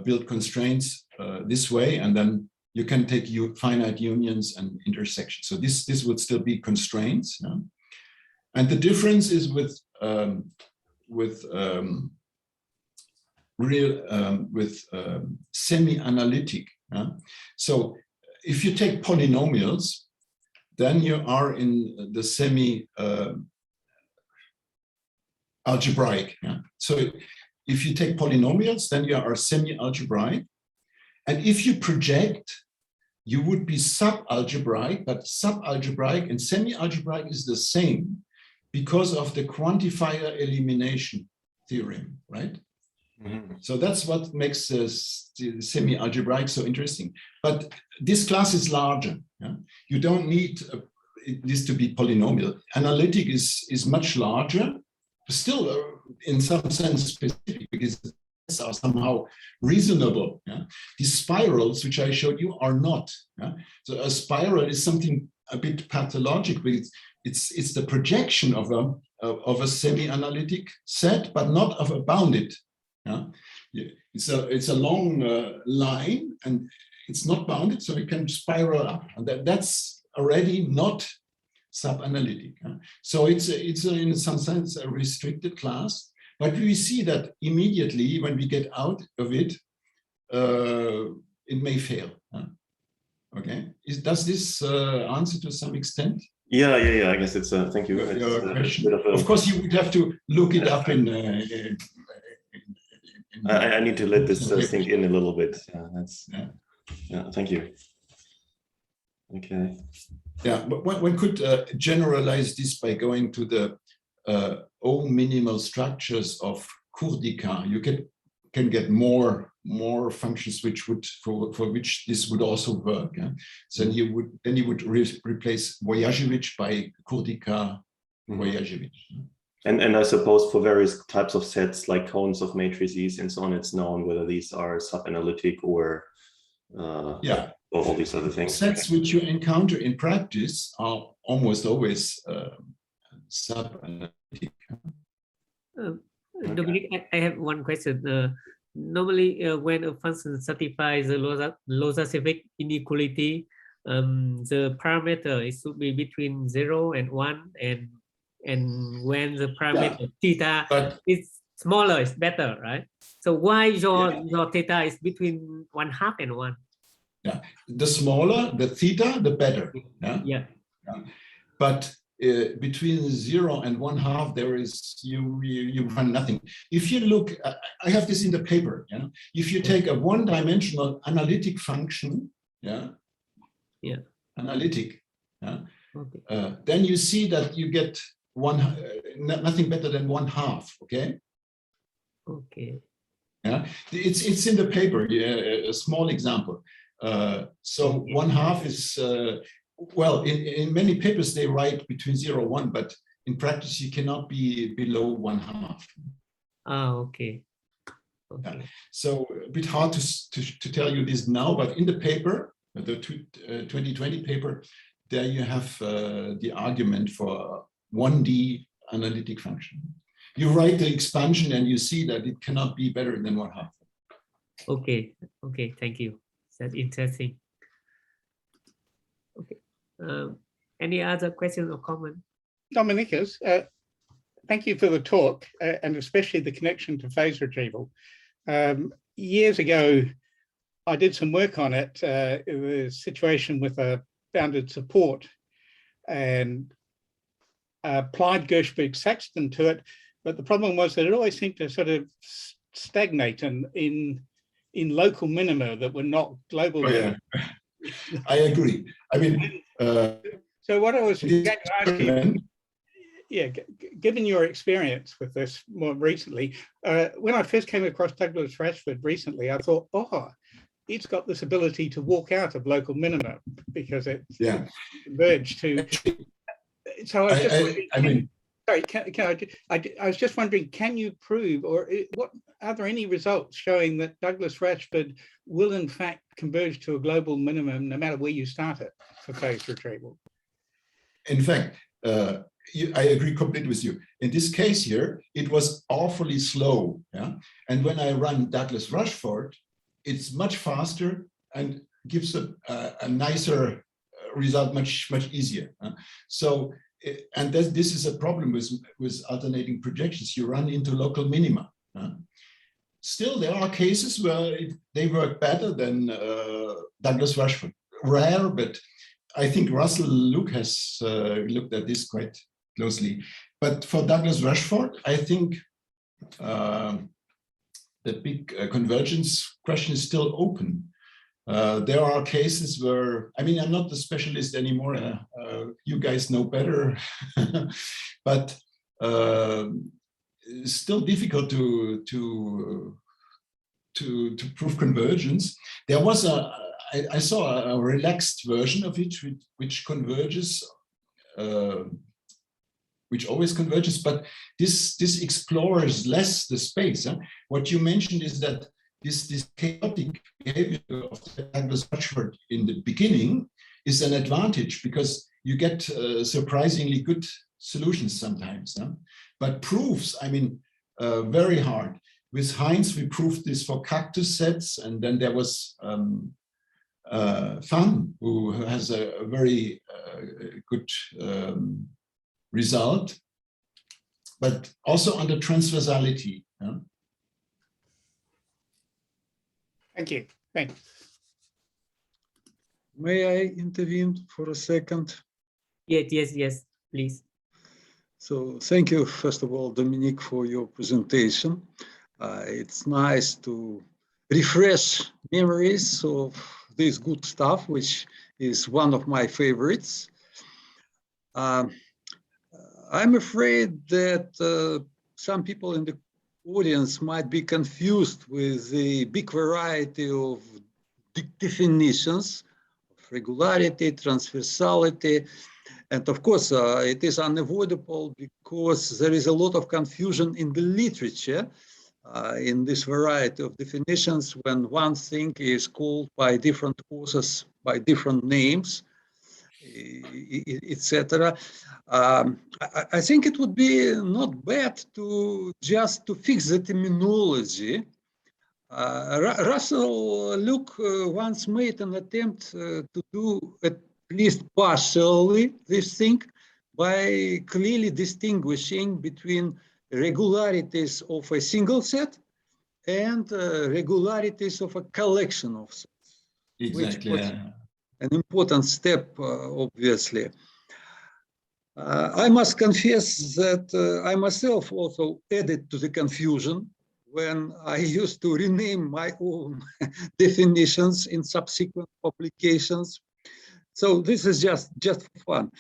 build constraints this way, and then you can take finite unions and intersections. So this would still be constraints. Yeah? And the difference is with semi-analytic. So if you take polynomials, then you are in the semi-algebraic. Yeah? So if you take polynomials, then you are semi-algebraic. And if you project, you would be sub-algebraic, but sub-algebraic and semi-algebraic is the same because of the quantifier elimination theorem, right? Mm-hmm. So that's what makes semi-algebraic so interesting. But this class is larger. Yeah? You don't need this to be polynomial. Analytic is much larger, still in some sense specific because it's somehow reasonable. Yeah? These spirals, which I showed you, are not. Yeah? So a spiral is something a bit pathologic, but it's the projection of a semi-analytic set, but not of a bounded. Yeah? It's a long line, and it's not bounded, so it can spiral up, and that's already not sub-analytic. Yeah? So it's in some sense a restricted class, but we see that immediately when we get out of it, it may fail. Yeah? Okay, does this answer to some extent? Yeah. I guess it's thank you. Of course, you would have to look it up in. I need to let this sink in a little bit. Yeah. Thank you. Okay. Yeah, but one could generalize this by going to the O minimal structures of Cour-Dicard. You can get more functions which would for which this would also work. Yeah? So you would replace Lojasiewicz by Cour-Dicard Lojasiewicz. And I suppose for various types of sets like cones of matrices and so on, it's known whether these are sub-analytic or all these other things. Sets which you encounter in practice are almost always sub-analytic. Dominic, I have one question. Normally, when a function satisfies the Lojasiewicz inequality, the parameter should be between 0 and 1, and when the parameter theta is smaller, it's better, right? So why your theta is between 1/2 and 1? Yeah, the smaller the theta, the better. Yeah. But between 0 and 1/2, there is you find nothing. If you look, I have this in the paper. Yeah, if you take a one-dimensional analytic function, analytic, then you see that you get nothing better than 1/2. Okay. Yeah, it's in the paper. A small example. So 1/2 is well, in many papers they write between 0 and 1, but in practice you cannot be below 1/2. Okay. Yeah. So a bit hard to tell you this now, but in the paper, the 2020 paper, there you have the argument for 1D analytic function. You write the expansion and you see that it cannot be better than 1/2. Okay, thank you. That's interesting. Okay. Any other questions or comments? Dominikus, thank you for the talk, and especially the connection to phase retrieval. Years ago, I did some work on it. It was a situation with a bounded support, and applied Gerchberg-Saxton to it. But the problem was that it always seemed to sort of stagnate in local minima that were not global. Oh, yeah. I agree. I mean, so what I was going to ask you, given your experience with this more recently, when I first came across Douglas Rashford recently, I thought, it's got this ability to walk out of local minima because it's converged to. So I was just wondering, I was just wondering, can you prove, or what are there any results showing that Douglas Rashford will in fact converge to a global minimum no matter where you start it for phase retrieval? In fact, I agree completely with you. In this case here, it was awfully slow. Yeah, and when I run Douglas Rashford, it's much faster and gives a nicer result, much easier. So. And this is a problem with alternating projections. You run into local minima. Still, there are cases where they work better than Douglas Rashford. Rare, but I think Russell Luke has looked at this quite closely. But for Douglas Rashford, I think big convergence question is still open. There are cases where, I mean, I'm not the specialist anymore. You guys know better, but it's still difficult to prove convergence. There was I saw a relaxed version of it, which converges, which always converges, but this explores less the space. Huh? What you mentioned is that this chaotic behavior of the Douglas-Rutherford in the beginning is an advantage because you get surprisingly good solutions sometimes. Huh? But proofs, I mean, very hard. With Heinz, we proved this for cactus sets, and then there was Fan, who has a very good result, but also under transversality. Huh? Thank you. Thanks. May I intervene for a second? Yes, please. So thank you, first of all, Dominique, for your presentation. It's nice to refresh memories of this good stuff, which is one of my favorites. I'm afraid that some people in the audience might be confused with the big variety of definitions of regularity, transversality, and of course it is unavoidable because there is a lot of confusion in the literature in this variety of definitions when one thing is called by different authors by different names, etc. I think it would be not bad to just to fix the terminology. Russell Luke once made an attempt to do at least partially this thing by clearly distinguishing between regularities of a single set and regularities of a collection of sets. Exactly. Which was an important step, obviously. I must confess that I myself also added to the confusion when I used to rename my own definitions in subsequent publications. So this is just for fun.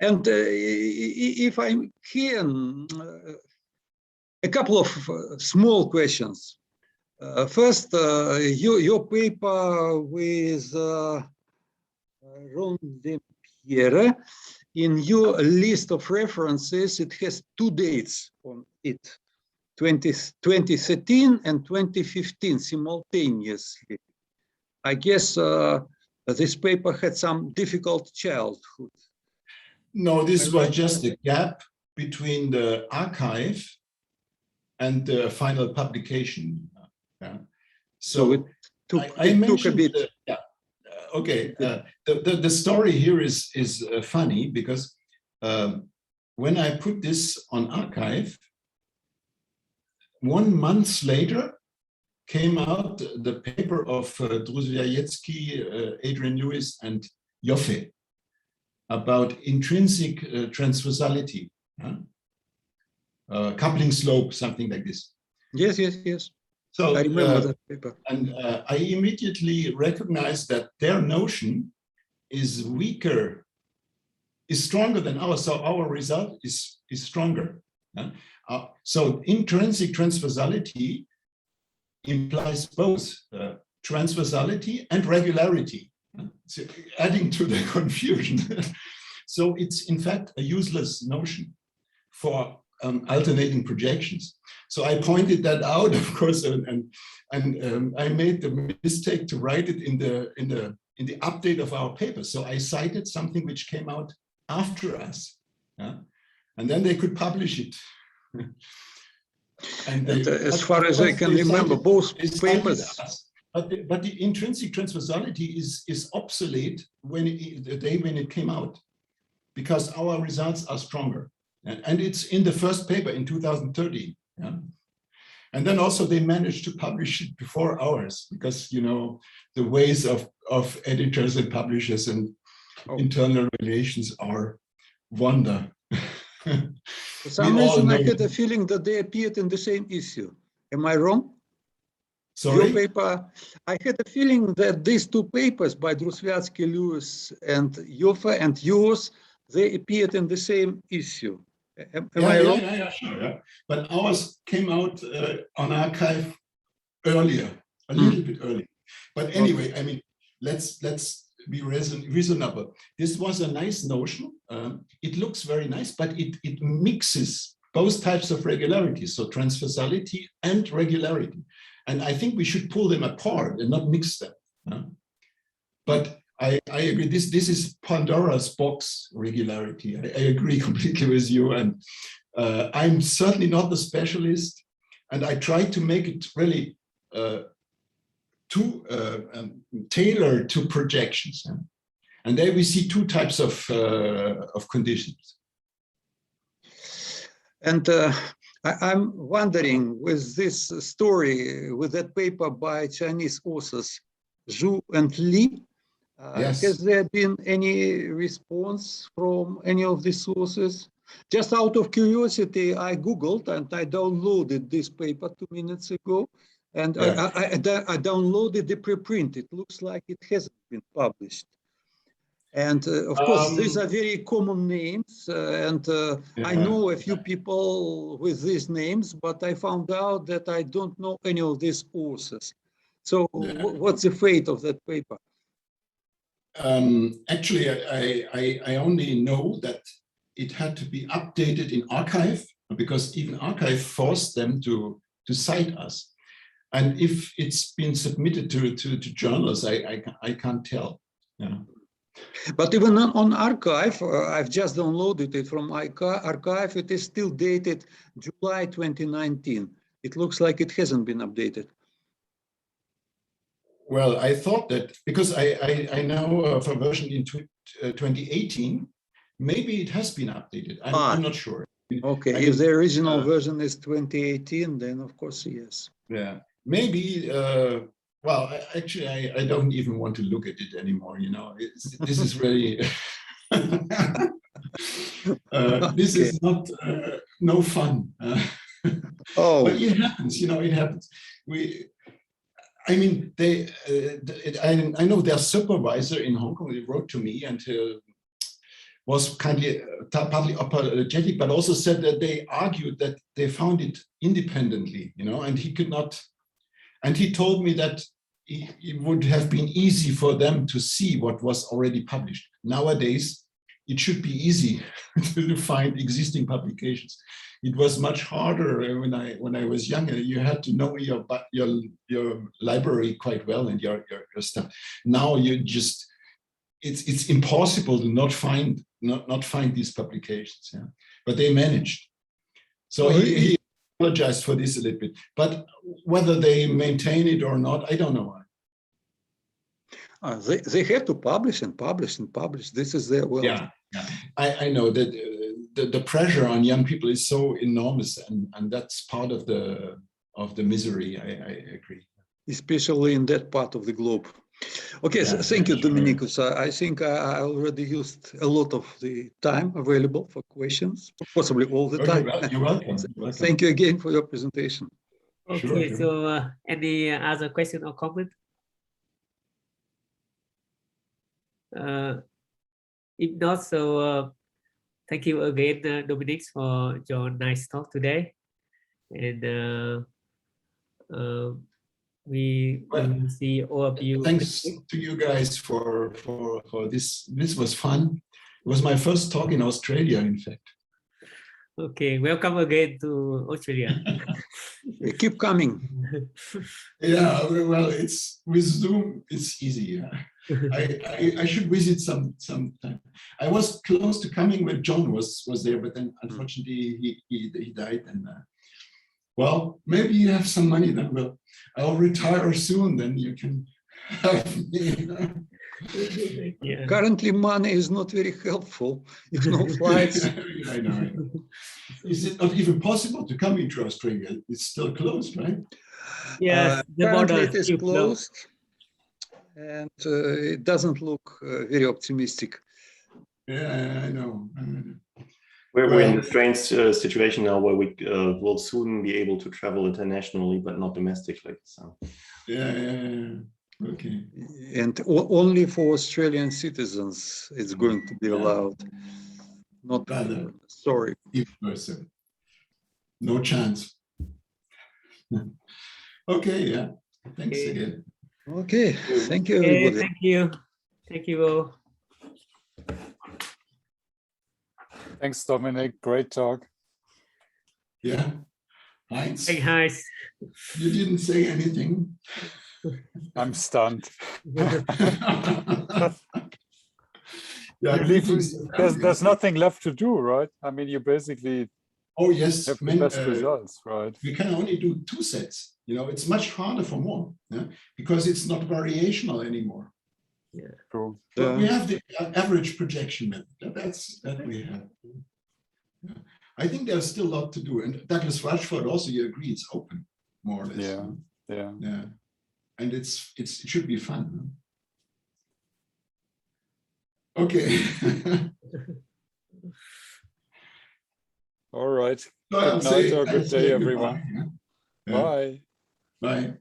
And if I can, a couple of small questions. First, your paper with Ron Dempierre, in your list of references, it has two dates on it, 2013 and 2015 simultaneously. I guess this paper had some difficult childhood. No, this was just a gap between the archive and the final publication. Yeah. So it took a bit. Okay. The story here is funny because when I put this on archive, 1 month later came out the paper of Lojasiewicz, Adrian Lewis, and Joffe about intrinsic transversality, coupling slope, something like this. Yes. So I remember that paper. And I immediately recognized that their notion is weaker, is stronger than ours. So our result is stronger. So intrinsic transversality implies both transversality and regularity, so adding to the confusion. So it's in fact a useless notion for alternating projections. So I pointed that out, of course, and I made the mistake to write it in the update of our paper. So I cited something which came out after us, and then they could publish it. And as far as I can remember, both papers. But the intrinsic transversality is obsolete the day when it came out, because our results are stronger. And it's in the first paper in 2013. Yeah? And then also they managed to publish it before ours, because, you know, the ways of editors and publishers and internal relations are wonder. For some reason, I had a feeling that they appeared in the same issue. Am I wrong? Sorry? Your paper, I had a feeling that these two papers by Drusviatsky, Lewis, and Joffe and yours, they appeared in the same issue. Am I wrong? Yeah, sure. Yeah. But ours came out on archive earlier, a little bit earlier. But anyway, I mean, let's be reasonable. This was a nice notion. It looks very nice, but it mixes both types of regularity, so transversality and regularity. And I think we should pull them apart and not mix them. But I agree, this is Pandora's box regularity. I agree completely with you. And I'm certainly not the specialist. And I try to make it really tailored to projections. And there we see two types of conditions. And I'm wondering, with this story, with that paper by Chinese authors, Zhu and Li, Yes. Has there been any response from any of these sources? Just out of curiosity, I Googled and I downloaded this paper 2 minutes ago, and Yeah. I downloaded the preprint. It looks like it hasn't been published. And of course, these are very common names, and I know a few people with these names, but I found out that I don't know any of these authors. So what's the fate of that paper? Actually, I only know that it had to be updated in archive, because even archive forced them to cite us. And if it's been submitted to journals, I can't tell. Yeah. But even on archive, I've just downloaded it from archive. It is still dated July 2019. It looks like it hasn't been updated. Well, I thought that because I know of a version in 2018, maybe it has been updated. I'm not sure. Okay, if the original version is 2018, then of course, yes. Yeah, maybe. Well, actually, I don't even want to look at it anymore. You know, this is really. This is not no fun. But it happens. You know, it happens. I mean, I know their supervisor in Hong Kong, they wrote to me and was kindly, partly apologetic, but also said that they argued that they found it independently, you know, and he could not, and he told me that it would have been easy for them to see what was already published. Nowadays, it should be easy to find existing publications. It was much harder when I was younger. You had to know your library quite well and your stuff. Now you just it's impossible to not find these publications. Yeah, but they managed. So he apologized for this a little bit. But whether they maintain it or not, I don't know. They have to publish and publish and publish. This is their world. Yeah, I know that the pressure on young people is so enormous, and that's part of the misery. I agree. Especially in that part of the globe. Okay, Yeah, so thank you, Dominikus. I think I already used a lot of the time available for questions, possibly all the time. You're welcome. Thank you again for your presentation. Okay, Sure. so any other question or comment? If not, so thank you again, Dominikus, for your nice talk today. And we will see all of you. Thanks to you guys for this. This was fun. It was my first talk in Australia, in fact. Okay, welcome again to Australia. Keep coming. Yeah, well, it's with Zoom, it's easy. Yeah. I should visit sometime. I was close to coming when John was there, but then unfortunately he died. And well, maybe you have some money then. Well, I'll retire soon. Then you can have me. Yeah. Currently, money is not very helpful. If no flights. I know. Is it not even possible to come into Australia? It's still closed, right? Yes, the Currently border it is closed, and it doesn't look very optimistic. Yeah, I know. We're in a strange situation now where we will soon be able to travel internationally, but not domestically. So. Yeah. Okay. And only for Australian citizens it's going to be allowed. Not sorry. In person. No chance. Okay, yeah. Thanks again. Okay, thank you, Okay, everybody. thank you. Thank you all. Thanks, Dominic. Great talk. Yeah. Heinz, Hey, Heinz. you didn't say anything. I'm stunned. Yeah, You leave, there's nothing left to do, right? I mean, you basically yes, have the best results, right? We can only do 2 sets. You know, it's much harder for more, yeah? Because it's not variational anymore. Yeah. True. But we have the average projection method. That we have. Yeah. I think there's still a lot to do. And Douglas Rushford also, you agree, it's open, more or less. Yeah. And it should be fun. Okay. All right. So Good night or good day, everyone. Yeah. Bye. Bye.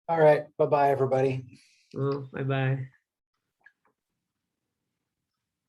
All right. Bye-bye, everybody. Bye-bye.